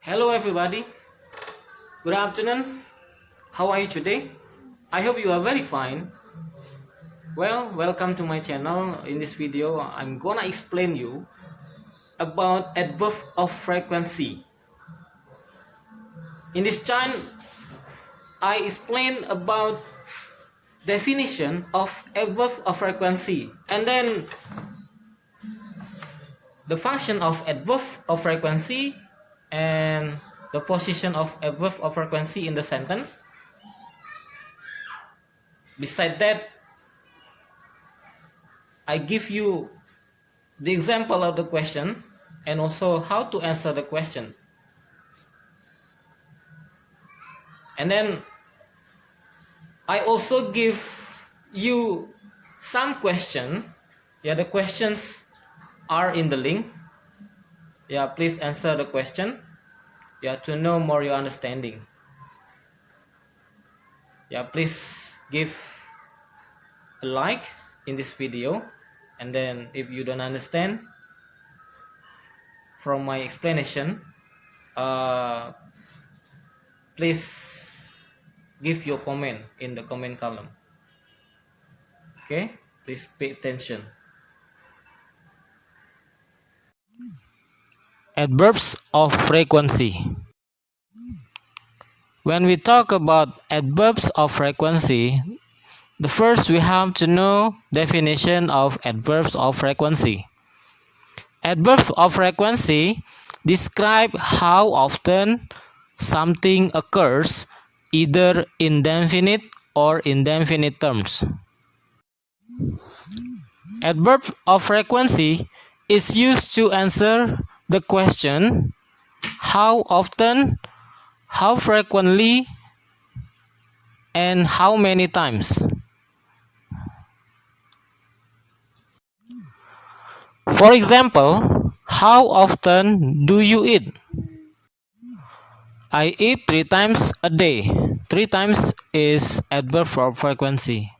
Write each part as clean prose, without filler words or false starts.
Hello everybody, good afternoon. How are you today? I hope you are very fine. Well, welcome to my channel. In this video I'm gonna explain you about adverb of frequency. In this channel I explain about definition of adverb of frequency and then the function of adverb of frequency and the position of adverb of frequency in the sentence. Besides that, I give you the example of the question and also how to answer the question. And then I also give you some question. The questions are in the link. Please answer the question. To know more your understanding. Please give a like in this video, and then if you don't understand from my explanation, please give your comment in the comment column. Okay, please pay attention. Adverbs of frequency. When we talk about adverbs of frequency, the first we have to know definition of adverbs of frequency. Adverbs of frequency describe how often something occurs either in definite or indefinite terms. Adverb of frequency is used to answer the question how often, how frequently, and how many times. For example, how often do you eat? I eat 3 times a day. 3 times is adverb of frequency.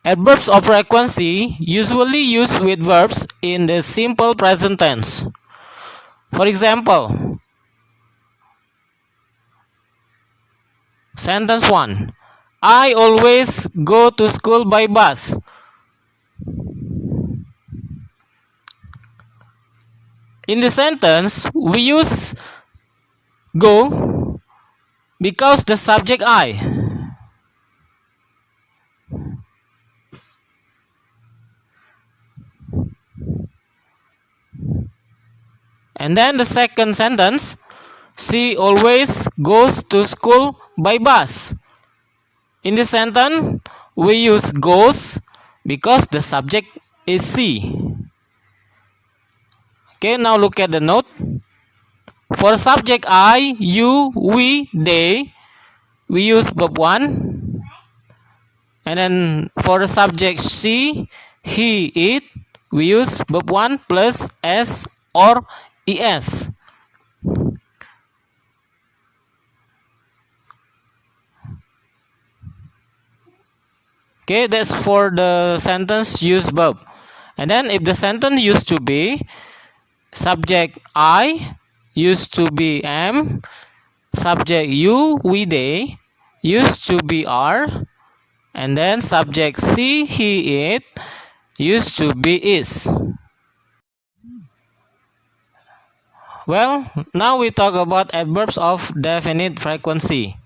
Adverbs of frequency usually used with verbs in the simple present tense. For example, sentence 1. I always go to school by bus. In the sentence, we use go because the subject I. And then the second sentence, she always goes to school by bus. In this sentence, we use goes because the subject is she. Okay, now look at the note. For subject I, you, we, they, we use verb 1. And then for the subject she, he, it, we use verb 1 plus s or es. Okay, that's for the sentence use verb. And then if the sentence used to be subject I used to be am, subject you, we, they used to be are, and then subject she, he, it used to be is. Well, now we talk about adverbs of definite frequency.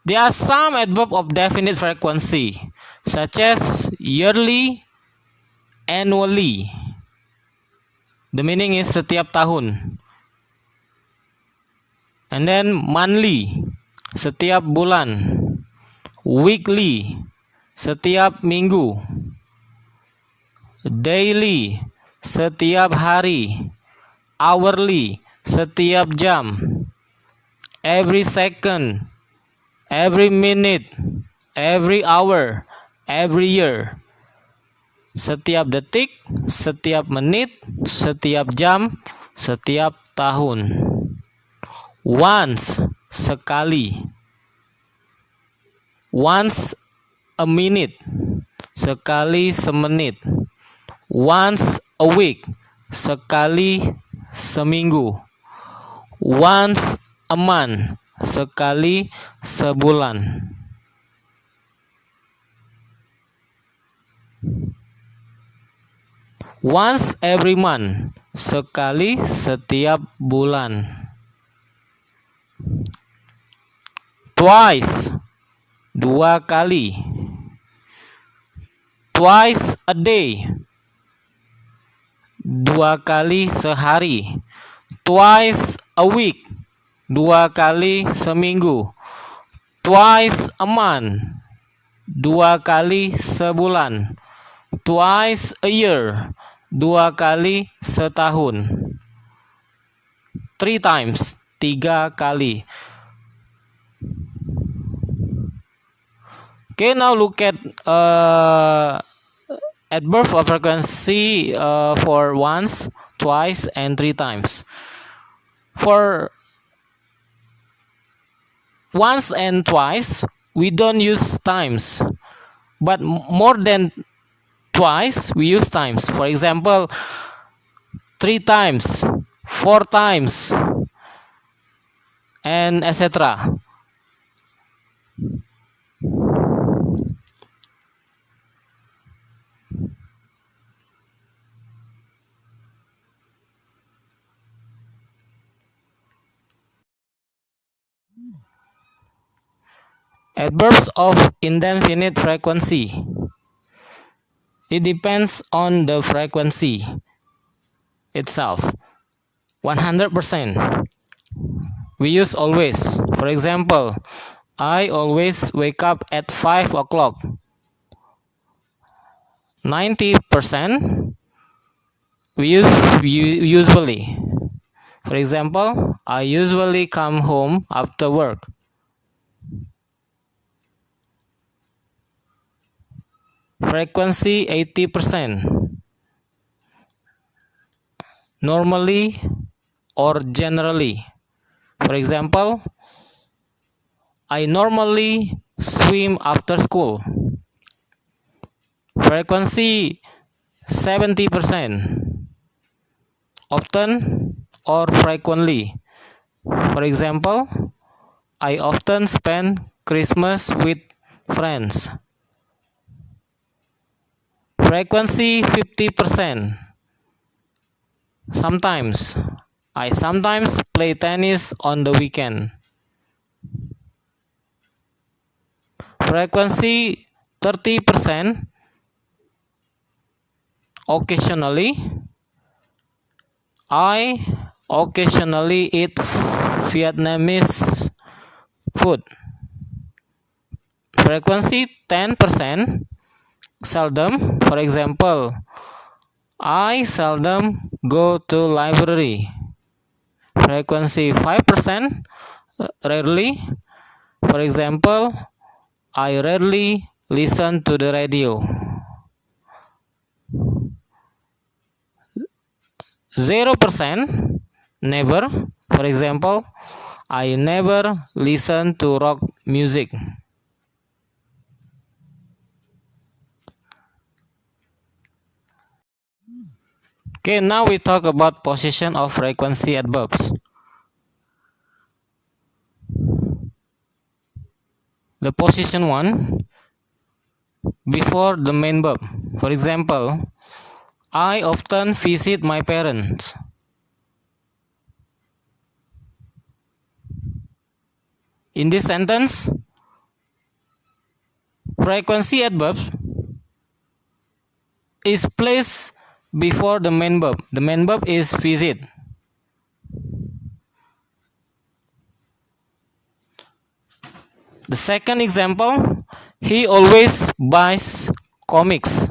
There are some adverbs of definite frequency, such as yearly, annually. The meaning is setiap tahun. And then monthly, setiap bulan. Weekly, setiap minggu. Daily, setiap hari. Hourly, setiap jam. Every second, every minute, every hour, every year. Setiap detik, setiap menit, setiap jam, setiap tahun. Once, sekali. Once a minute, sekali semenit. once a week, sekali seminggu. Once a month, sekali sebulan. Once every month, sekali setiap bulan. Twice, dua kali. Twice a day, dua kali sehari. Twice a week, dua kali seminggu. Twice a month, dua kali sebulan. Twice a year, dua kali setahun. Three times, tiga kali. Okay, now look at adverb of frequency for once, twice, and three times. For once and twice, we don't use times, but more than twice, we use times. For example, three times, four times, and etc. Adverbs of indefinite frequency. It depends on the frequency itself. 100%. We use always. For example, I always wake up at 5 o'clock. 90%. We use usually. For example, I usually come home after work. Frequency 80%. Normally or generally. For example, I normally swim after school. Frequency 70%. Often or frequently. For example, I often spend Christmas with friends. Frequency 50%. Sometimes. I sometimes play tennis on the weekend. Frequency 30%. Occasionally. I occasionally eat Vietnamese food. Frequency 10%. Seldom. For example, I seldom go to library. Frequency 5%. Rarely. For example, I rarely listen to the radio. 0%. Never. For example, I never listen to rock music. Okay, now we talk about position of frequency adverbs. The position 1, before the main verb. For example, I often visit my parents. In this sentence, frequency adverbs is placed before the main verb. The main verb is visit. The second example, he always buys comics.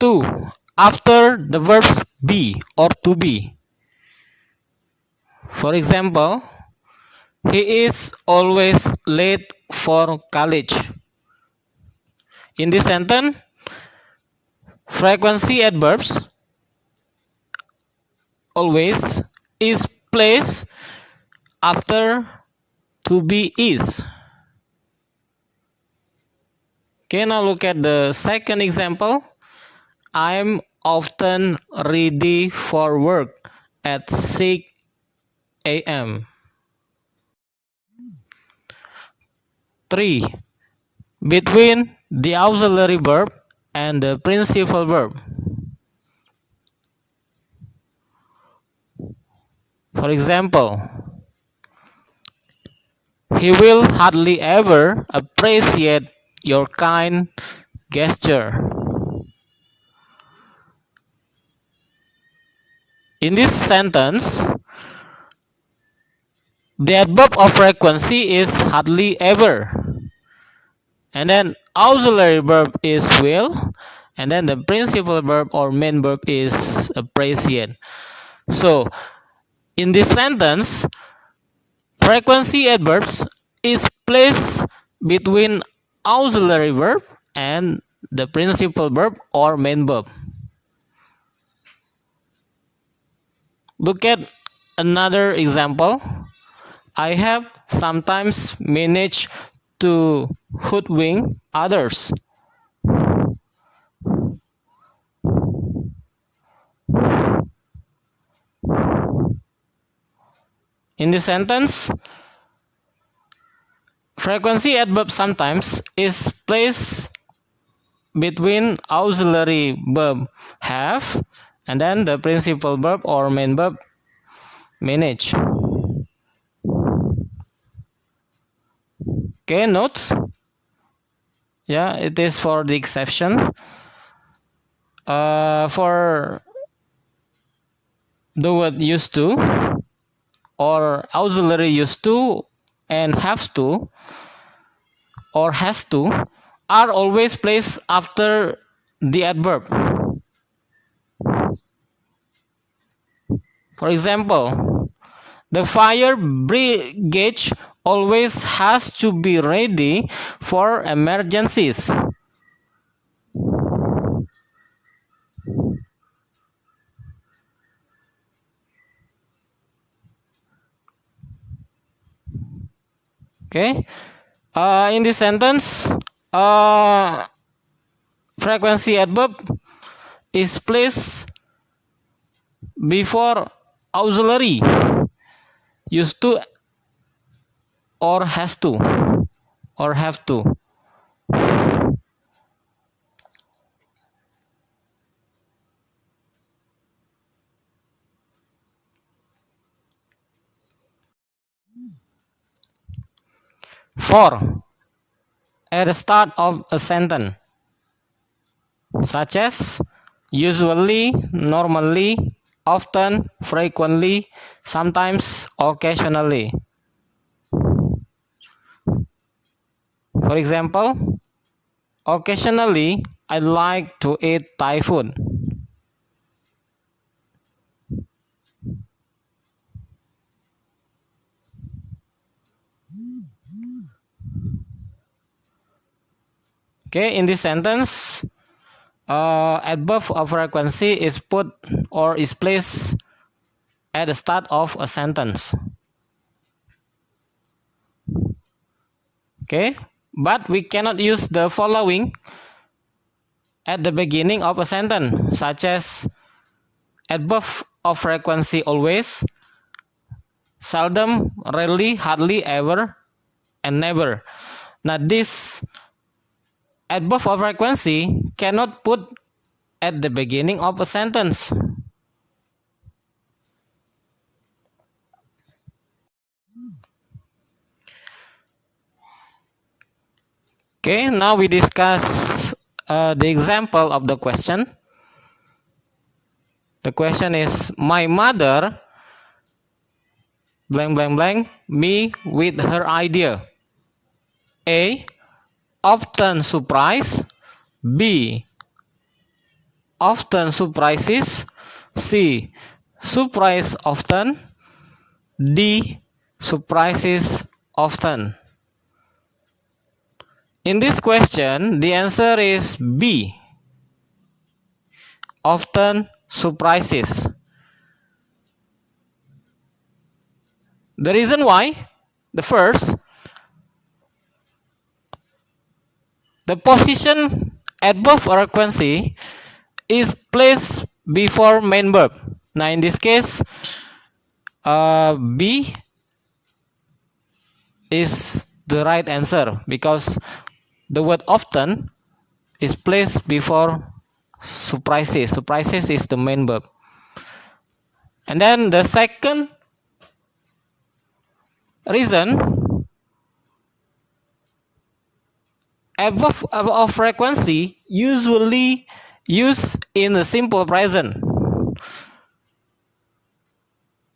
Two, after the verbs be or to be. For example, he is always late for college. In this sentence, frequency adverbs always is placed after to be is. Okay, now look at the second example. I'm often ready for work at 6 a.m. 3. Between the auxiliary verb and the principal verb. For example, he will hardly ever appreciate your kind gesture. In this sentence, the adverb of frequency is hardly ever. And then auxiliary verb is will. And then the principal verb or main verb is appreciate. So, in this sentence, frequency adverbs is placed between auxiliary verb and the principal verb or main verb. Look at another example. I have sometimes managed to hoodwink others. In this sentence, frequency adverb sometimes is placed between auxiliary verb have and then the principal verb or main verb manage. Okay, notes. Yeah, it is for the exception. For the word used to or auxiliary used to and have to or has to are always placed after the adverb. For example, the fire brigade always has to be ready for emergencies. Okay, in this sentence, frequency adverb is placed before auxiliary used to or has to or have to. Four, at the start of a sentence, such as usually, normally, often, frequently, sometimes, occasionally. For example, occasionally I like to eat Thai food. Okay, in this sentence, adverb of frequency is put or is placed at the start of a sentence. Okay, but we cannot use the following at the beginning of a sentence, such as adverb of frequency always, seldom, rarely, hardly, ever, and never. Now this adverb of frequency cannot put at the beginning of a sentence. Okay, now we discuss the example of the question. The question is, my mother blank blank blank me with her idea. A, often surprise. B, often surprises. C, surprise often. D, surprises often. In this question, the answer is B, often surprises. The reason why? The first, the position adverb frequency is placed before main verb. Now in this case, B is the right answer because the word often is placed before surprises. Surprises is the main verb. And then the second reason, adverb of frequency usually used in the simple present.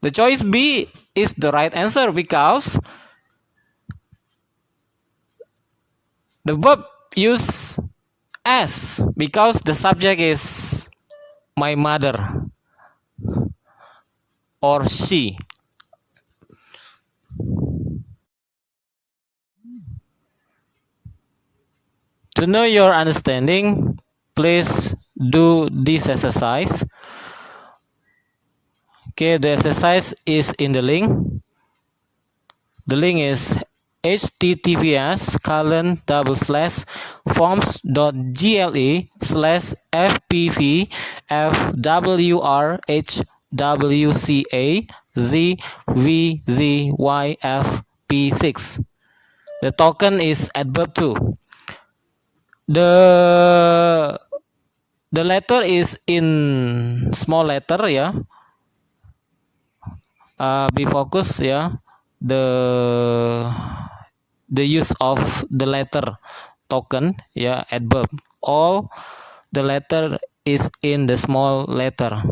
The choice B is the right answer because the verb use as because the subject is my mother or she. To know your understanding, please do this exercise. Okay, the exercise is in the link. The link is https://forms.gle/fpv/wzzyfp6. The token is adverb 2. The letter is in small letter ya. Be focused ya. The use of the letter token ya, adverb. All the letter is in the small letter.